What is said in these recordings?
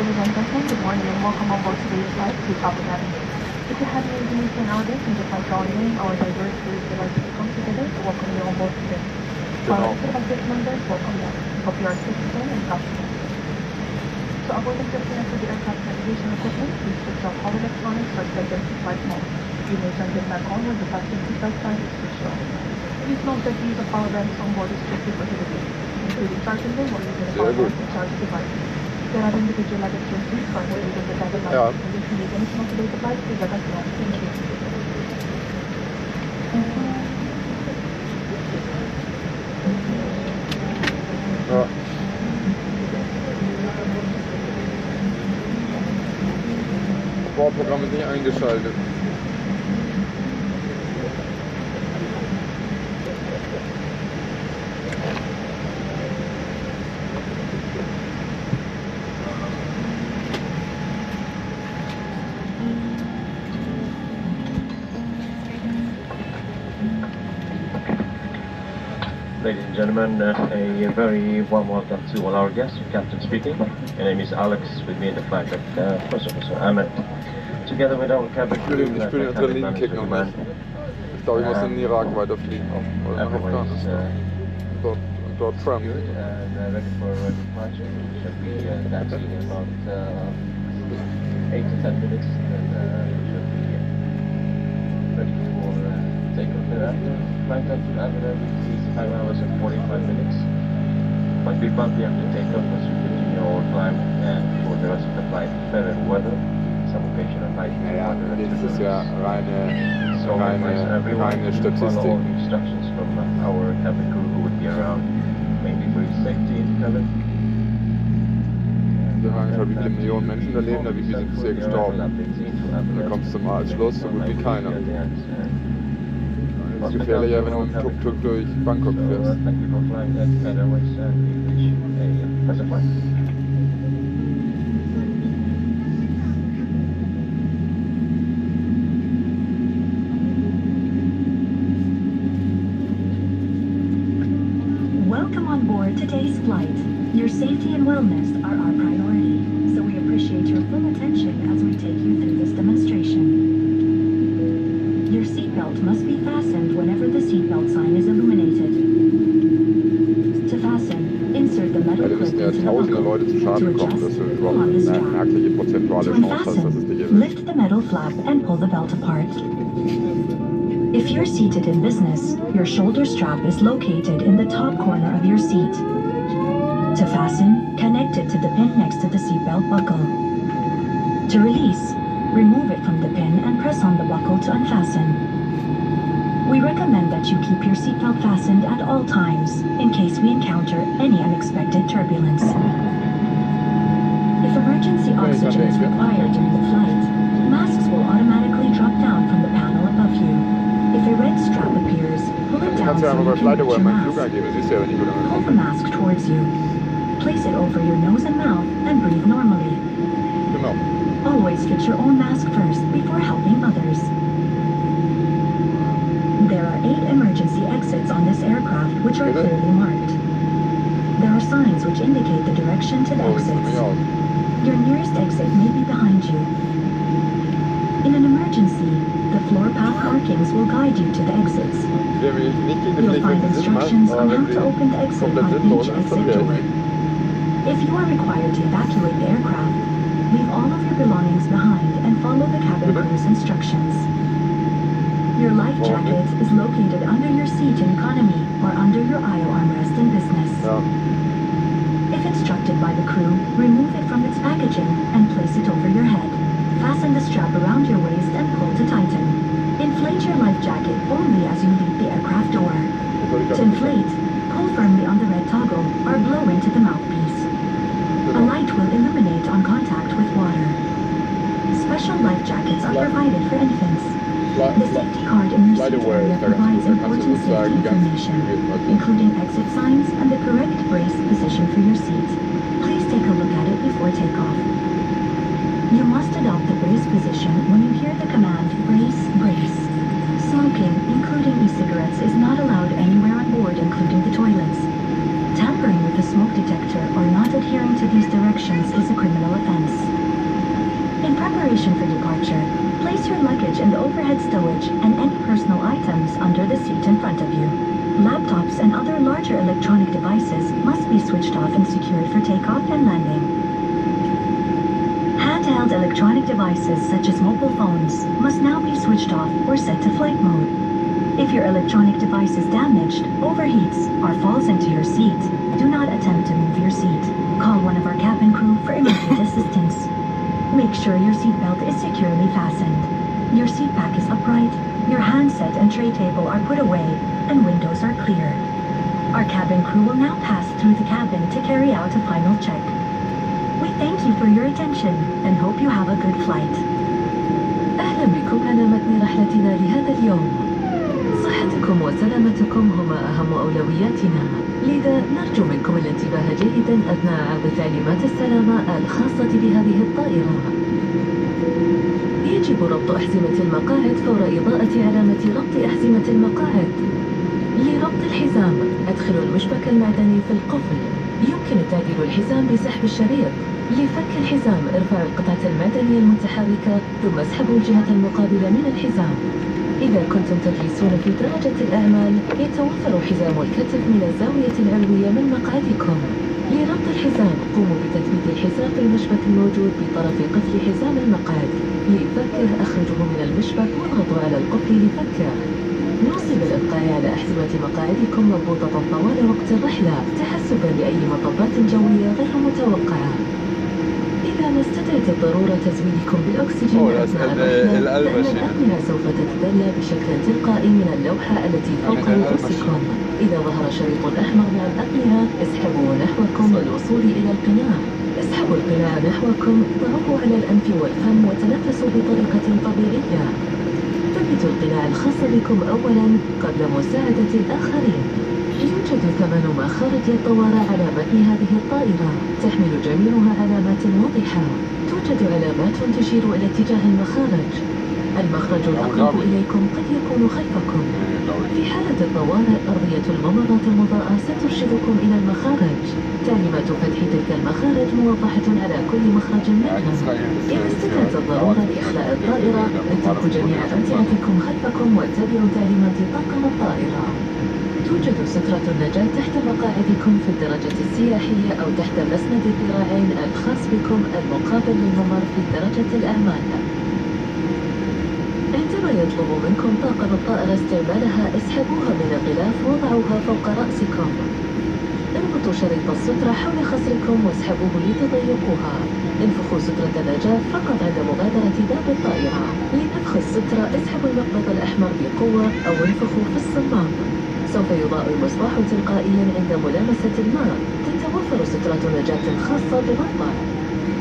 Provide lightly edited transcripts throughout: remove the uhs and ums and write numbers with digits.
Ladies and gentlemen, good morning and welcome on board today's flight to Abu Dhabi. If you have any information out there, can you just call in our diverse group would like to come together to welcome you on board today. Our executive members welcome you. Hope you are safe and comfortable. So avoid interference with the aircraft navigation equipment. Please switch off all electronics or select them to flight mode. You may turn them back on when the fasten seatbelt sign is switched off. Please note that the use of power banks on board is strictly prohibited, including charging them or using a power bank to charge the device. There are individual luggage receipts for where you can the cabin light. If you need anything on today's flight, please let us know. Thank you. Das Bordprogramm ist nicht eingeschaltet. Ladies and gentlemen, a very warm welcome to all our guests. Captain speaking. My name is Alex. With me in the flight at First Officer Ahmed. Together with our cabin crew, Ich will den Adrenalinkick noch nicht. Ich glaube, ich muss in den Irak weiterfliegen. Oder nach Afghanistan. Dort Trump. Good and ready for departure. We should be taxiing in about 8 to 10 minutes. And we should be ready for takeoff thereafter. Flight up to Abu Dhabi is 5 hours and 45 minutes. Might be bumpy after takeoff as we continue our climb, and for the rest of the flight, fair and weather, some occasional lightning. Naja, das ist ja reine Statistik. Follow all instructions from our cabin crew who would be around, mainly for his safety in the cabin. Die Frage ist halt, wie viele Millionen Menschen da leben, wie viele sind bisher gestorben. Und dann kommst du zum Schluss, so gut wie keiner. Es ist gefährlicher, wenn du mit dem Tuk-Tuk durch Bangkok fährst. Thank you for flying Etihad Airways and we wish a pleasant flight. Welcome on board today's flight. Your safety and wellness are our priority, so we appreciate your full attention as we take you through this demonstration. Your seatbelt must be fastened whenever the seatbelt sign is illuminated. To fasten, insert the metal Da clip müssen ja into the tausende buckle. Leute zu To Schaden kommen, adjust, dass du pull überhaupt on the eine strap. merkliche prozentuale To Chance hast, dass es dich unfasten, erwischt. lift the metal flap and pull the belt apart. If you're seated in business, your shoulder strap is located in the top corner of your seat. To fasten, connect it to the pin next to the seatbelt buckle. To release, remove it from the pin and press on the buckle to unfasten. We recommend that you keep your seatbelt fastened at all times in case we encounter any unexpected turbulence. If emergency oxygen is required during the flight, masks will automatically drop down from the panel above you. If a red strap appears, pull it down Kannst so du einfach you bei can Flight put AWY your meinen Flug mask. eingeben, siehst du ja, wenn ich wieder Pull the komme. mask towards you. Place it over your nose and mouth and breathe normally. Genau. Always fit your own mask first before helping others. There are 8 emergency exits on this aircraft which are clearly marked. There are signs which indicate the direction to the Oh, das ist nämlich exits. aus. Your nearest exit may be behind you. In an emergency, the floor path markings will guide you to the exits. Der will nicht gegen den You'll Pflicht, find wenn sie Sinn macht, instructions aber on wenn how to sie open the exit komplett on sinnlos each ist, dann exit wäre ich door. nicht. If you are required to evacuate the aircraft, leave all of your belongings behind and follow the cabin crew's instructions. Your life jacket is located under your seat in economy or under your aisle armrest in business. Ja. If instructed by the crew, remove it from its packaging and place it over your head. Fasten the strap around your waist and pull to tighten. Inflate your life jacket only as you leave the aircraft door. To inflate, pull firmly on the red toggle or blow into the mouthpiece. A light will illuminate on contact with water. Special life jackets are provided for infants. The safety card in your Flight seat AWY area ist da ganz provides gut, da kannst du important sozusagen safety die ganzen information, Flüge including exit signs and the correct brace position for your seat. Please take a look at it before takeoff. You must adopt the brace position when you hear the command brace, brace. Smoking, including e-cigarettes, is not allowed anywhere on board, including the toilets. Tampering with a smoke detector or not adhering to these directions is a criminal offense. your luggage in the overhead stowage and any personal items under the seat in front of you. Laptops and other larger electronic devices must be switched off and secured for takeoff and landing. Handheld electronic devices such as mobile phones must now be switched off or set to flight mode. If your electronic device is damaged, overheats, or falls into your seat, do not attempt to move your seat. Call one of our cabin crew for immediate assistance. Make sure your seatbelt is securely fastened. Your seat back is upright, your handset and tray table are put away, and windows are clear. Our cabin crew will now pass through the cabin to carry out a final check. We thank you for your attention and hope you have a good flight. أهلا بكم على متن رحلتنا لهذا اليوم. صحتكم وسلامتكم هما أهم أولوياتنا، لذا نرجو منكم الانتباه جيدا أثناء عرض تعليمات السلامة الخاصة بهذه الطائرة. يجب ربط أحزمة المقاعد فور إضاءة علامة ربط أحزمة المقاعد. لربط الحزام أدخلوا المشبك المعدني في القفل. يمكن تعديل الحزام بسحب الشريط. لفك الحزام ارفعوا القطعة المعدنية المتحركة ثم اسحبوا الجهة المقابلة من الحزام. إذا كنتم تجلسون في درجة الأعمال يتوفر حزام الكتف من الزاوية العلوية من مقعدكم. لربط الحزام قوموا بتثبيت الحزام في المشبك الموجود بطرف قفل حزام المقعد. لفكه أخرجوه من المشبك واضغطوا على القفل لفكه. نوصي بالإبقاء على أحزمة مقاعدكم مربوطة طوال وقت الرحلة تحسبا لأي مطبات جوية غير متوقعة. إذا ما استدعت الضرورة تزويدكم بالأكسجين أثناء الرحلة فإن الأقنعة سوف تتدلى بشكل تلقائي من اللوحة التي فوق رؤوسكم. إذا ظهر شريط أحمر مع الأقنعة اسحبوه نحوكم للوصول إلى القناع. اسحبوا القناع نحوكم، ضعوه على الأنف والفم وتنفسوا بطريقة طبيعية. ثبتوا القناع الخاص بكم أولا قبل مساعدة الآخرين. يوجد 8 مخارج للطوارئ على متن هذه الطائرة، تحمل جميعها علامات واضحة. توجد علامات تشير إلى اتجاه المخارج. المخرج الأقرب إليكم قد يكون خلفكم. في حالة الطوارئ أرضية الممرات المضاءة سترشدكم إلى المخارج. تعليمات فتح تلك المخارج موضحة على كل مخرج منها. إذا استدعت الضرورة لإخلاء الطائرة اتركوا جميع أمتعتكم خلفكم واتبعوا تعليمات طاقم الطائرة. توجد سترة النجاة تحت مقاعدكم في الدرجة السياحية أو تحت مسند الذراعين الخاص بكم المقابل للممر في درجة الأعمال. عندما يطلب منكم طاقم الطائرة استعمالها اسحبوها من الغلاف وضعوها فوق رأسكم. اربطوا شريط السترة حول خصركم واسحبوه لتضيقوها. انفخوا سترة النجاة فقط عند مغادرة باب الطائرة. لنفخ السترة اسحبوا المقبض الأحمر بقوة أو انفخوا في الصمام. سوف يضاء المصباح تلقائيا عند ملامسة الماء. تتوفر سترة نجاة خاصة بمطبع.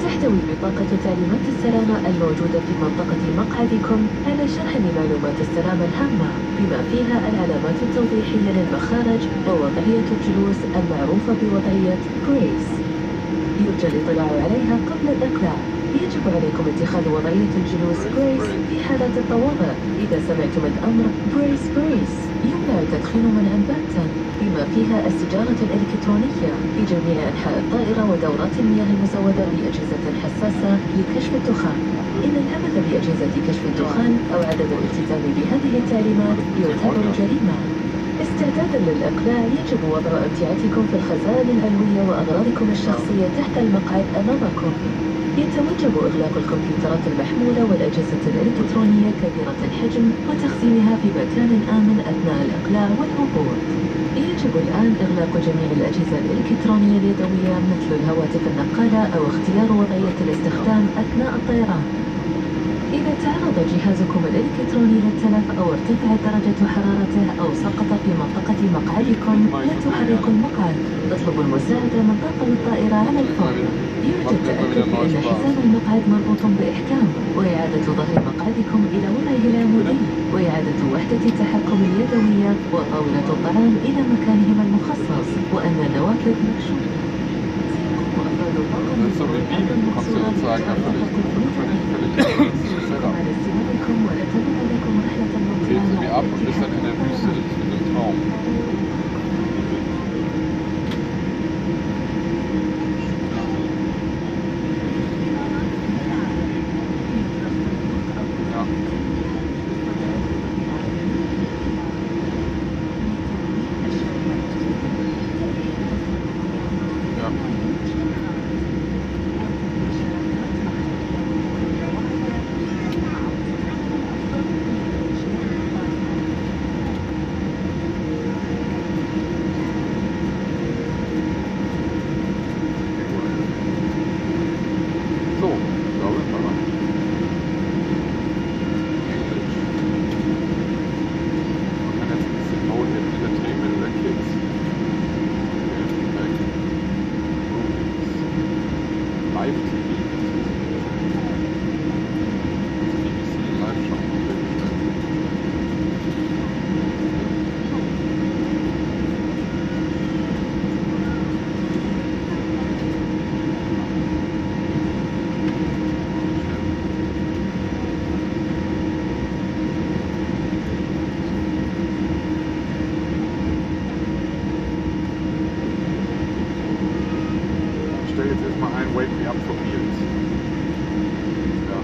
تحتوي بطاقة تعليمات السلامة الموجودة في منطقة مقعدكم على شرح لمعلومات السلامة الهامة بما فيها العلامات التوضيحية للمخارج ووضعية الجلوس المعروفة بوضعية بريس. يرجى الاطلاع عليها قبل الإقلاع. يجب عليكم اتخاذ وضعية الجلوس بريس في حالات الطوارئ. إذا سمعتم الأمر بريس بريس يمنع التدخين منعا باتا بما فيها السيجارة الإلكترونية في جميع أنحاء الطائرة ودورات المياه المزودة بأجهزة حساسة لكشف الدخان. إن العبث بأجهزة كشف الدخان أو عدم الالتزام بهذه التعليمات يعتبر جريمة. استعدادا للإقلاع يجب وضع أمتعتكم في الخزائن العلوية وأغراضكم الشخصية تحت المقعد أمامكم. يتوجب إغلاق الكمبيوترات المحمولة والأجهزة الإلكترونية كبيرة الحجم وتخزينها في مكان آمن أثناء الإقلاع والهبوط. يجب الآن إغلاق جميع الأجهزة الإلكترونية اليدوية مثل الهواتف النقالة أو اختيار وضعية الاستخدام أثناء الطيران. إذا تعرض جهازكم الإلكتروني للتلف أو ارتفعت درجة حرارته أو سقط في منطقة مقعدكم لا تحركوا المقعد. اطلبوا المساعدة من طاقم الطائرة على الفور. يرجى التأكد بأن حزام المقعد مربوط بإحكام وإعادة ظهر مقعدكم إلى وضعه العمودي وإعادة وحدة التحكم اليدوية وطاولة الطعام إلى مكانهما المخصص وأن النوافذ مكشوفة. Treten wir ab und bis dann in der Wüste ist, in dem Traum. Ja. mal ein Wake Me Up for Meals. Ja.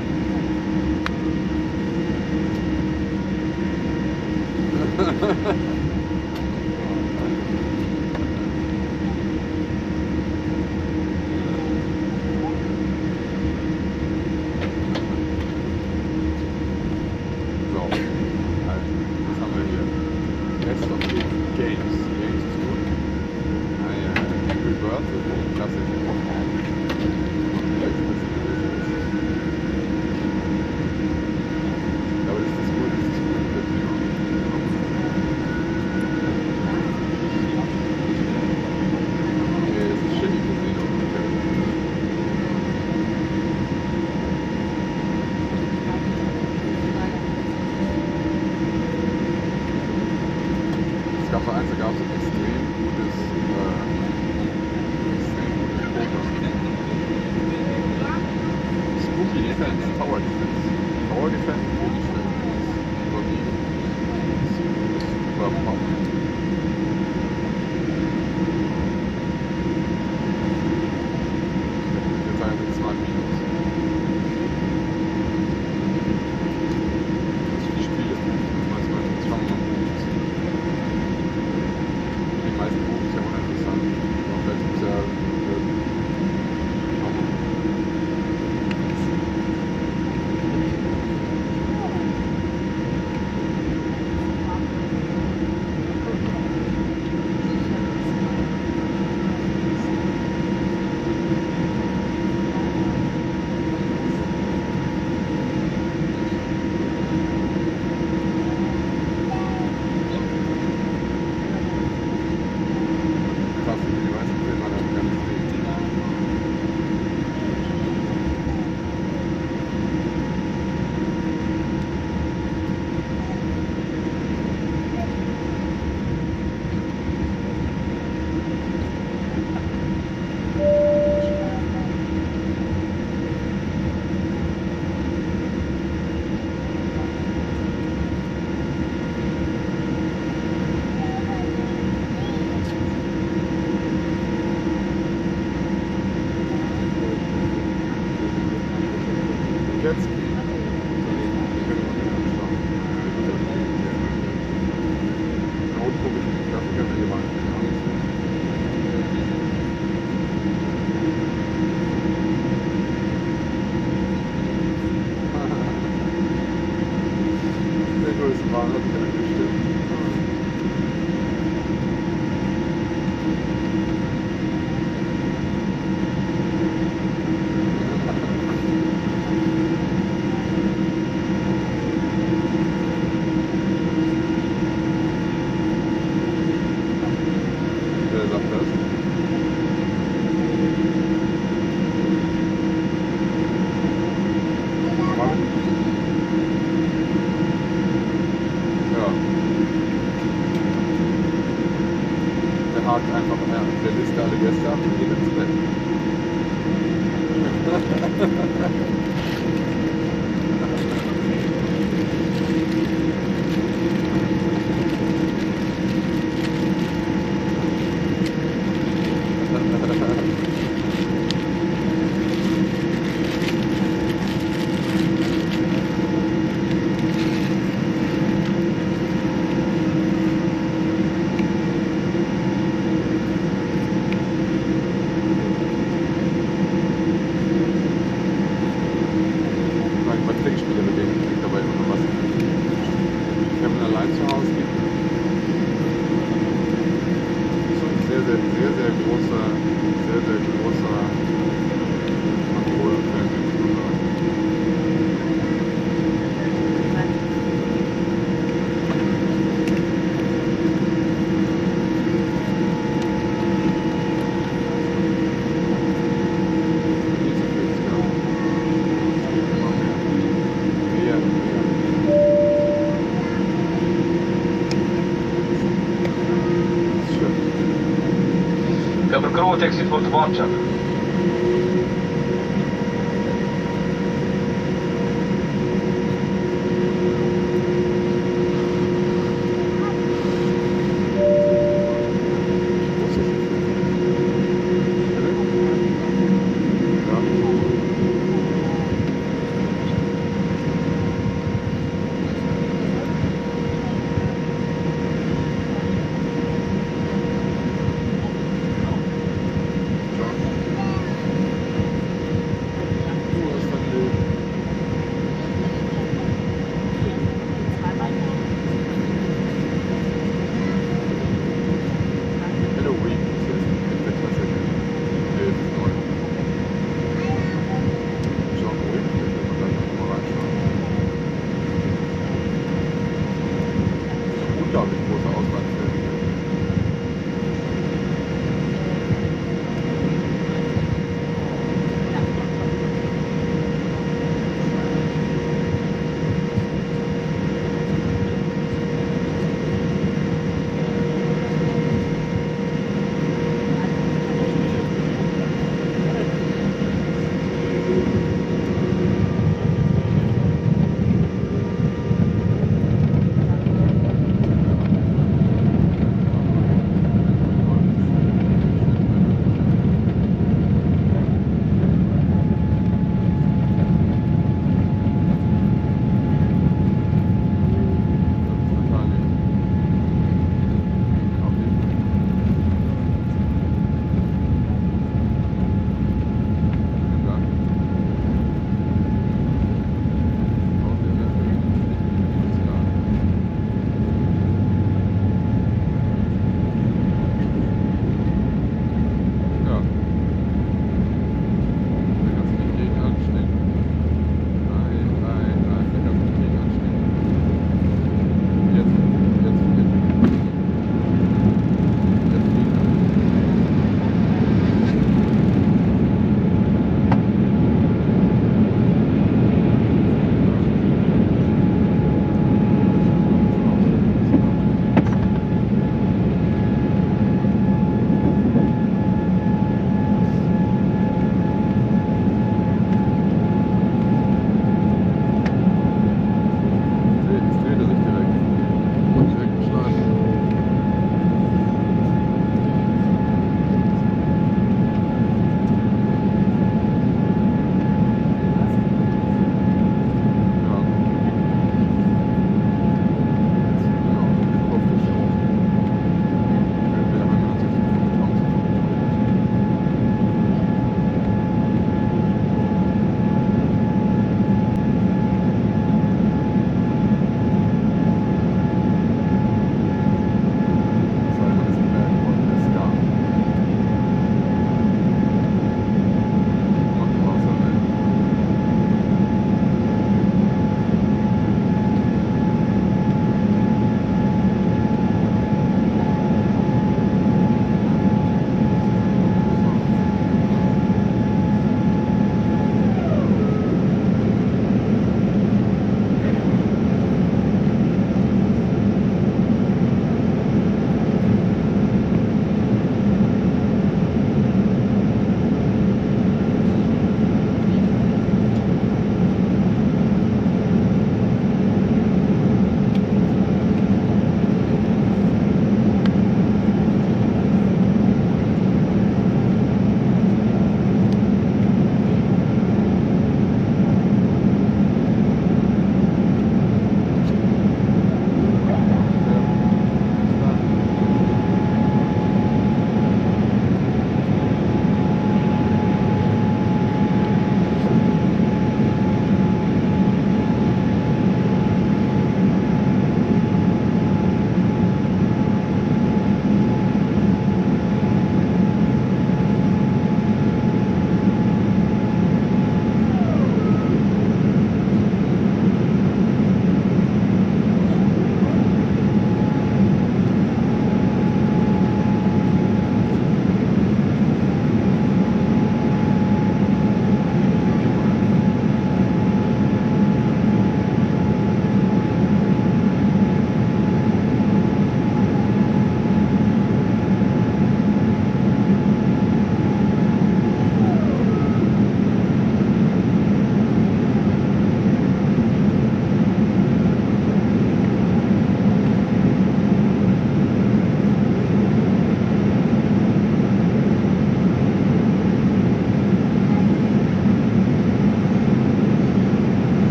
Exit for departure.